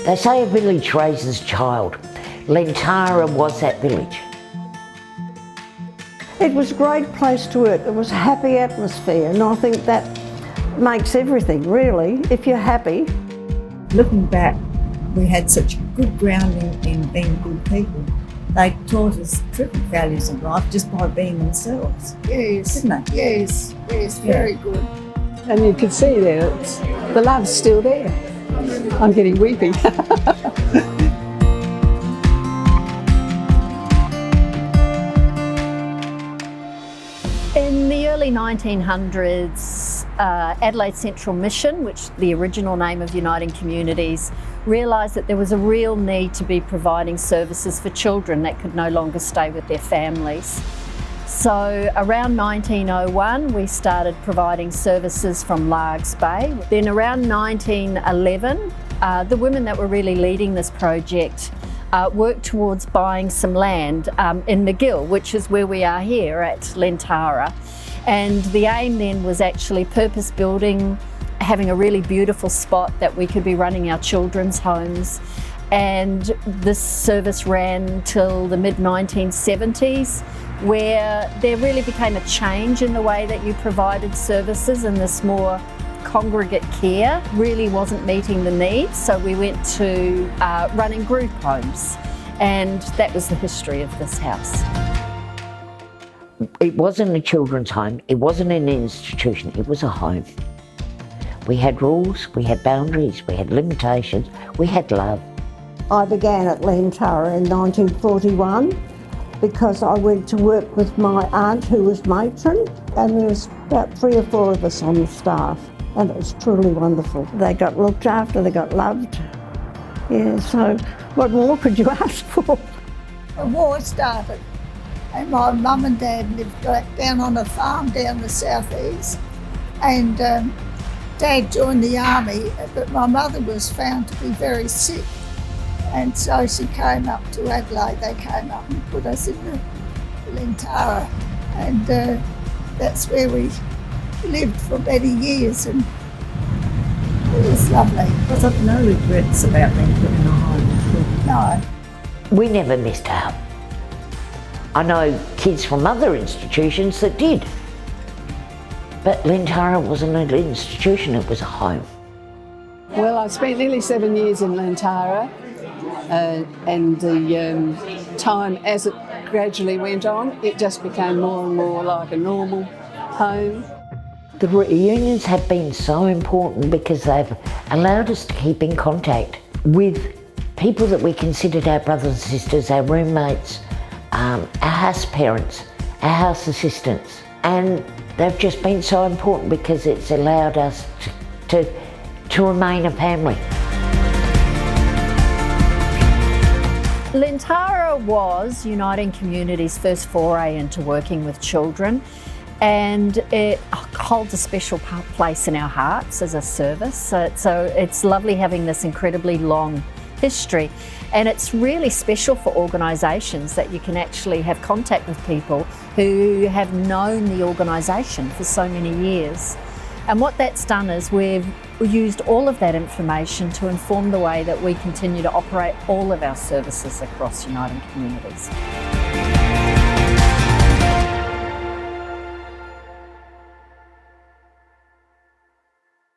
They say a village raises a child. Lentara was that village. It was a great place to work. It was a happy atmosphere, and I think that makes everything, really, if you're happy. Looking back, we had such good grounding in being good people. They taught us terrific values of life just by being themselves. Yes, didn't they? Yes, very good. And you can see there, the love's still there. I'm getting weepy. In the early 1900s, Adelaide Central Mission, which the original name of Uniting Communities, realised that there was a real need to be providing services for children that could no longer stay with their families. So around 1901, we started providing services from Largs Bay. Then around 1911, the women that were really leading this project worked towards buying some land in McGill, which is where we are here at Lentara. And the aim then was actually purpose building, having a really beautiful spot that we could be running our children's homes. And this service ran till the mid-1970s, where there really became a change in the way that you provided services, and this more congregate care really wasn't meeting the needs. So we went to running group homes, and that was the history of this house. It wasn't a children's home, it wasn't an institution, it was a home. We had rules, we had boundaries, we had limitations, we had love. I began at Lentara in 1941 because I went to work with my aunt who was matron, and there was about 3 or 4 of us on the staff, and it was truly wonderful. They got looked after, they got loved. Yeah, so what more could you ask for? The war started, and my mum and dad lived down on a farm down the southeast, and Dad joined the army, but my mother was found to be very sick, and so she came up to Adelaide. They came up and put us in the Lentara, and that's where we lived for many years, and it was lovely. Because I've no regrets about being put in a home. No. We never missed out. I know kids from other institutions that did. But Lentara wasn't an institution, it was a home. Well, I spent nearly 7 years in Lentara, and the time as it gradually went on, it just became more and more like a normal home. The reunions have been so important because they've allowed us to keep in contact with people that we considered our brothers and sisters, our roommates, our house parents, our house assistants, and they've just been so important because it's allowed us to remain a family. Lentara was Uniting Communities' first foray into working with children, and it holds a special place in our hearts as a service. So it's lovely having this incredibly long history, and it's really special for organisations that you can actually have contact with people who have known the organisation for so many years. And what that's done is we've used all of that information to inform the way that we continue to operate all of our services across Uniting Communities.